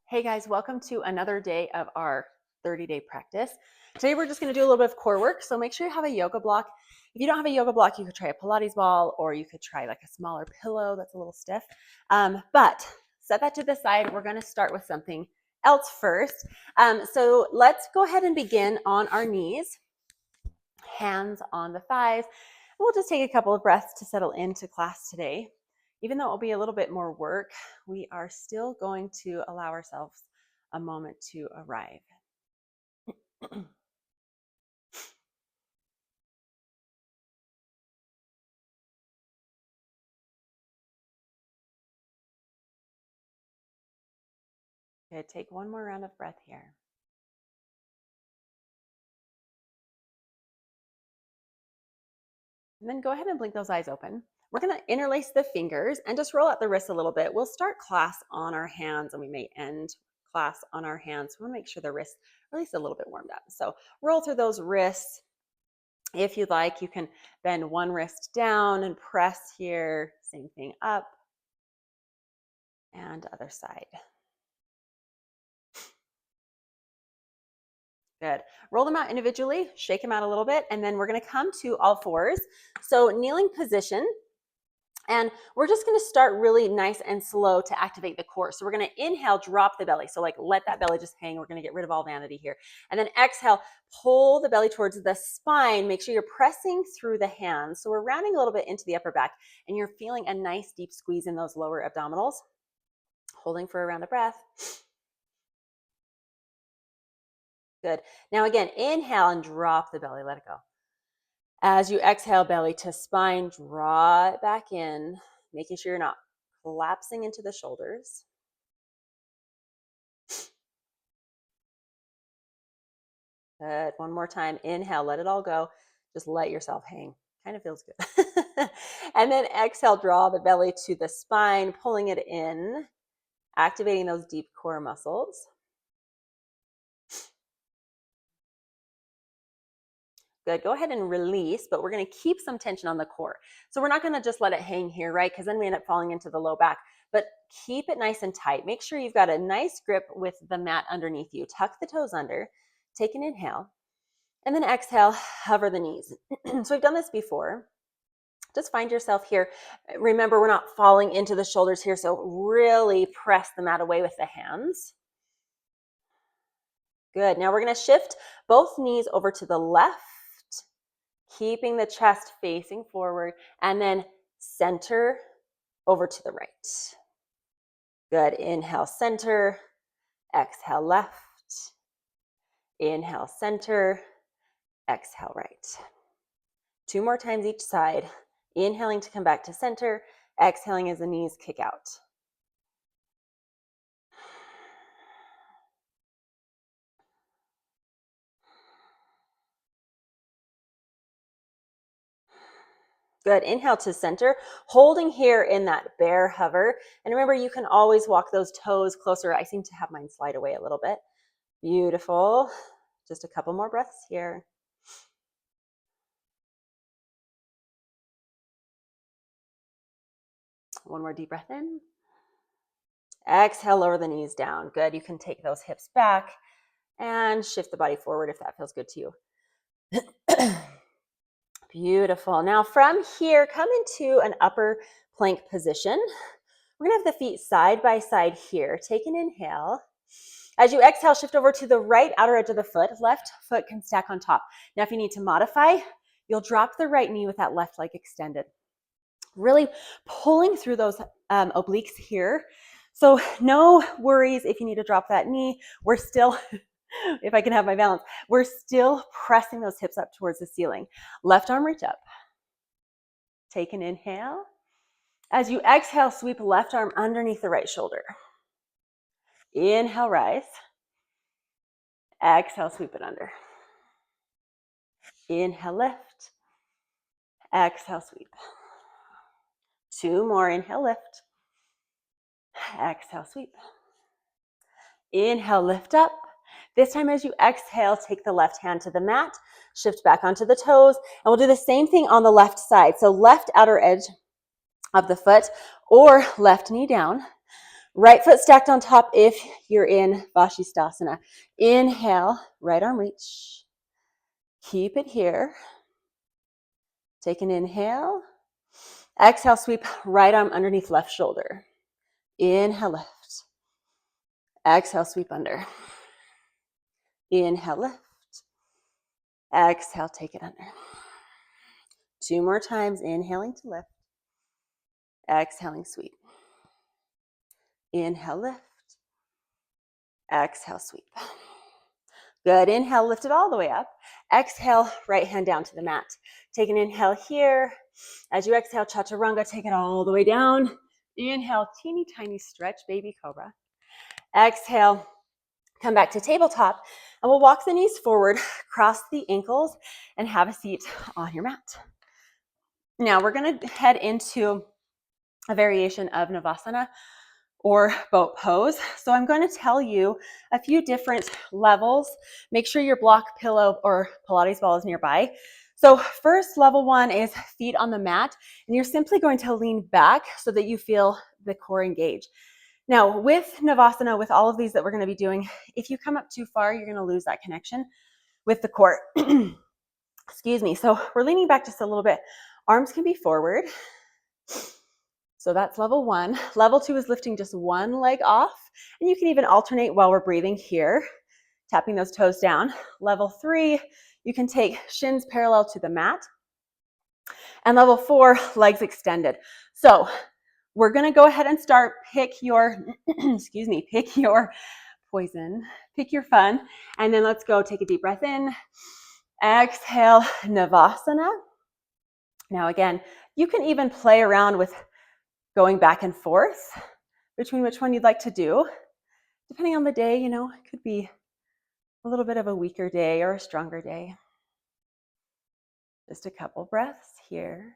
Hey guys, welcome to another day of our 30-day practice. Today we're just going to do a little bit of core work, so make sure you have a yoga block. If you don't have a yoga block, you could try a Pilates ball, or you could try like a smaller pillow that's a little stiff. But set that to the side. We're going to start with something else first. So let's go ahead and begin on our knees, hands on the thighs. We'll just take a couple of breaths to settle into class today. Even though it will be a little bit more work, we are still going to allow ourselves a moment to arrive. Okay, take one more round of breath here. And then go ahead and blink those eyes open. We're going to interlace the fingers and just roll out the wrists a little bit. We'll start class on our hands and we may end class on our hands. We want to make sure the wrists are at least a little bit warmed up. So roll through those wrists. If you'd like, you can bend one wrist down and press here. Same thing up and other side. Good. Roll them out individually, shake them out a little bit, and then we're going to come to all fours. So kneeling position. And we're just going to start really nice and slow to activate the core. So we're going to inhale, drop the belly. So like let that belly just hang. We're going to get rid of all vanity here. And then exhale, pull the belly towards the spine. Make sure you're pressing through the hands. So we're rounding a little bit into the upper back and you're feeling a nice deep squeeze in those lower abdominals. Holding for a round of breath. Good. Now again, inhale and drop the belly. Let it go. As you exhale, belly to spine, draw it back in, making sure you're not collapsing into the shoulders. Good. One more time. Inhale, let it all go. Just let yourself hang. Kind of feels good. And then exhale, draw the belly to the spine, pulling it in, activating those deep core muscles. Good. Go ahead and release, but we're going to keep some tension on the core. So we're not going to just let it hang here, right? Because then we end up falling into the low back. But keep it nice and tight. Make sure you've got a nice grip with the mat underneath you. Tuck the toes under. Take an inhale. And then exhale, hover the knees. So we've done this before. Just find yourself here. Remember, we're not falling into the shoulders here. So really press the mat away with the hands. Good. Now we're going to shift both knees over to the left. Keeping the chest facing forward, and then center over to the right. Good. Inhale, center. Exhale, left. Inhale, center. Exhale, right. Two more times each side. Inhaling to come back to center. Exhaling as the knees kick out. Good. Inhale to center, holding here in that bear hover. And remember, you can always walk those toes closer. I seem to have mine slide away a little bit. Beautiful. Just a couple more breaths here. One more deep breath in. Exhale, lower the knees down. Good. You can take those hips back and shift the body forward if that feels good to you. Beautiful. Now from here, come into an upper plank position. We're going to have the feet side by side here. Take an inhale. As you exhale, shift over to the right outer edge of the foot. Left foot can stack on top. Now, if you need to modify, you'll drop the right knee with that left leg extended. Really pulling through those obliques here. So no worries if you need to drop that knee. We're still, if I can have my balance, we're still pressing those hips up towards the ceiling. Left arm reach up. Take an inhale. As you exhale, sweep left arm underneath the right shoulder. Inhale, rise. Exhale, sweep it under. Inhale, lift. Exhale, sweep. Two more. Inhale, lift. Exhale, sweep. Inhale, lift up. This time as you exhale, take the left hand to the mat, shift back onto the toes, and we'll do the same thing on the left side. So left outer edge of the foot or left knee down. Right foot stacked on top if you're in Vashisthasana. Inhale, right arm reach. Keep it here. Take an inhale. Exhale, sweep right arm underneath left shoulder. Inhale, left. Exhale, sweep under. Inhale, left. Exhale, take it under. 2 more times, inhaling to lift. Exhaling, sweep. Inhale, lift. Exhale, sweep. Good. Inhale, lift it all the way up. Exhale, right hand down to the mat. Take an inhale here. As you exhale, chaturanga, take it all the way down. Inhale, teeny tiny stretch, baby cobra. Exhale, come back to tabletop, and we'll walk the knees forward, cross the ankles, and have a seat on your mat. Now we're going to head into a variation of Navasana or boat pose. So I'm going to tell you a few different levels. Make sure your block pillow or Pilates ball is nearby. So first, level 1 is feet on the mat, and you're simply going to lean back so that you feel the core engage. Now with Navasana, with all of these that we're going to be doing, if you come up too far, you're going to lose that connection with the core. Excuse me. So we're leaning back just a little bit. Arms can be forward. So that's level 1. Level 2 is lifting just one leg off, and you can even alternate while we're breathing here, tapping those toes down. Level 3, you can take shins parallel to the mat. And level 4, legs extended. So we're gonna go ahead and start. Pick your, pick your poison, pick your fun, and then let's go. Take a deep breath in. Exhale, Navasana. Now again, you can even play around with going back and forth between which one you'd like to do. Depending on the day, it could be a little bit of a weaker day or a stronger day. Just a couple breaths here.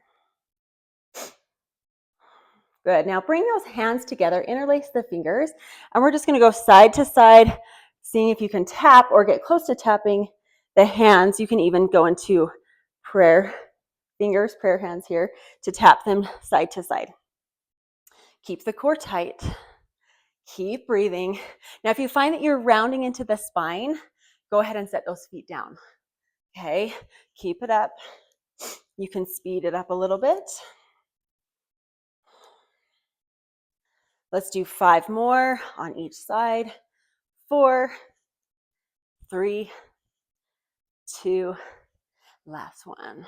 Good. Now bring those hands together, interlace the fingers, and we're just going to go side to side, seeing if you can tap or get close to tapping the hands. You can even go into prayer hands here to tap them side to side. Keep the core tight. Keep breathing. Now, if you find that you're rounding into the spine, go ahead and set those feet down. Okay, keep it up. You can speed it up a little bit. Let's do 5 more on each side. 4, 3, 2, last one.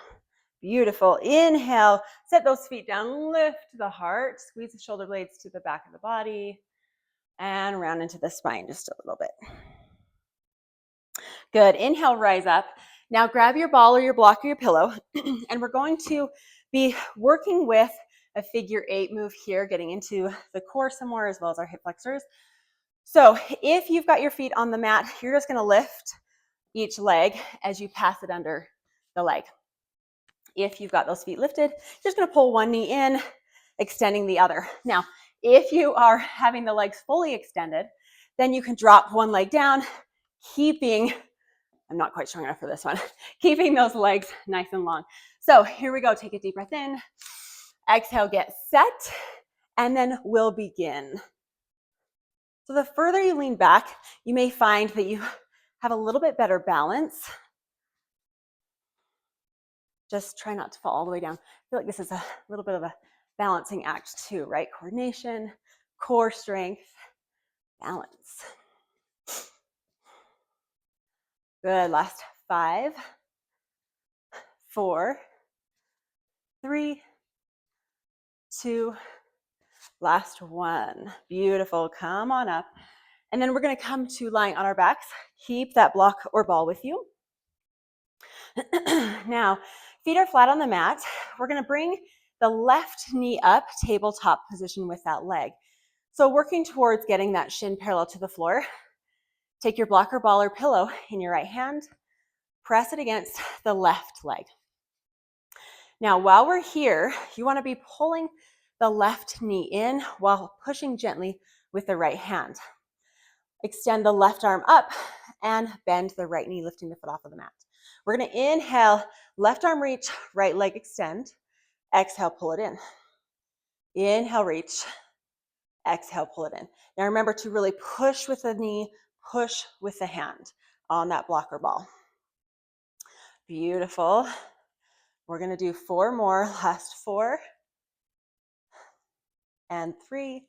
Beautiful. Inhale, set those feet down, lift the heart, squeeze the shoulder blades to the back of the body, and round into the spine just a little bit. Good. Inhale, rise up. Now grab your ball or your block or your pillow, and we're going to be working with a figure 8 move here, getting into the core some more as well as our hip flexors. So if you've got your feet on the mat, you're just going to lift each leg as you pass it under the leg. If you've got those feet lifted, you're just going to pull one knee in, extending the other. Now, if you are having the legs fully extended, then you can drop one leg down, keeping, I'm not quite strong enough for this one, keeping those legs nice and long. So here we go. Take a deep breath in. Exhale, get set, and then we'll begin. So the further you lean back, you may find that you have a little bit better balance. Just try not to fall all the way down. I feel like this is a little bit of a balancing act too, right? Coordination, core strength, balance. Good. Last 5, 4, 3, 2, last 1. Beautiful. Come on up. And then we're going to come to lying on our backs. Keep that block or ball with you. Now, feet are flat on the mat. We're going to bring the left knee up, tabletop position with that leg. So working towards getting that shin parallel to the floor. Take your block or ball or pillow in your right hand. Press it against the left leg. Now, while we're here, you want to be pulling the left knee in while pushing gently with the right hand. Extend the left arm up and bend the right knee, lifting the foot off of the mat. We're going to inhale, left arm reach, right leg extend. Exhale, pull it in. Inhale, reach. Exhale, pull it in. Now remember to really push with the knee, push with the hand on that blocker ball. Beautiful. We're going to do 4 more. Last 4 and 3,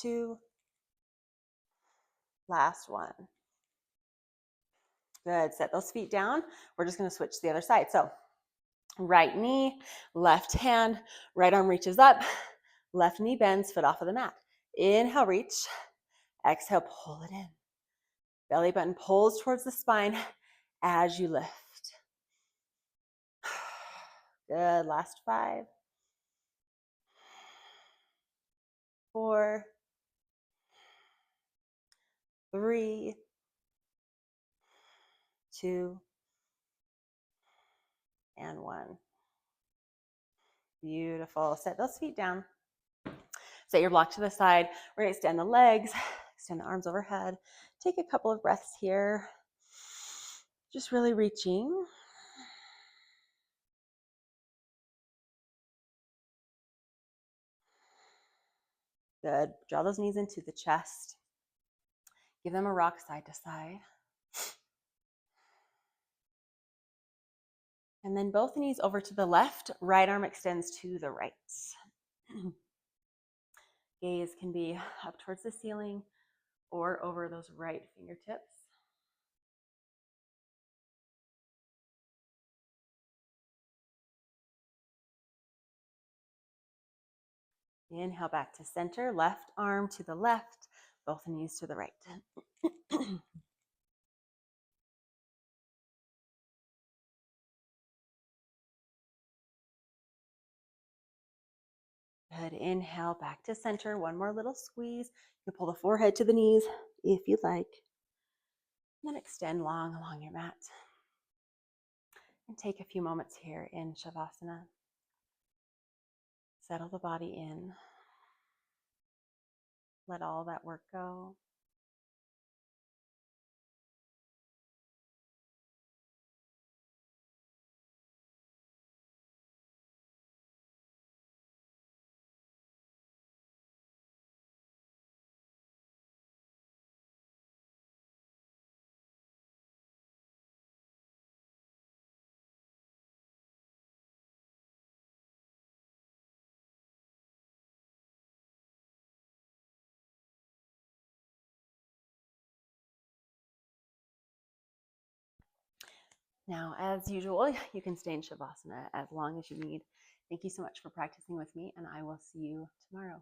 2, last 1. Good. Set those feet down. We're just going to switch to the other side. So right knee, left hand, right arm reaches up, left knee bends, foot off of the mat. Inhale, reach. Exhale, pull it in. Belly button pulls towards the spine as you lift. Good. Last 5, 4, 3, 2, and 1. Beautiful. Set those feet down. Set your block to the side. We're going to extend the legs, extend the arms overhead. Take a couple of breaths here. Just really reaching. Good. Draw those knees into the chest. Give them a rock side to side. And then both knees over to the left. Right arm extends to the right. Gaze can be up towards the ceiling or over those right fingertips. Inhale back to center, left arm to the left, both knees to the right. Good. Inhale back to center. One more little squeeze. You can pull the forehead to the knees if you'd like. And then extend long along your mat. And take a few moments here in Shavasana. Settle the body in. Let all that work go. Now, as usual, you can stay in Shavasana as long as you need. Thank you so much for practicing with me, and I will see you tomorrow.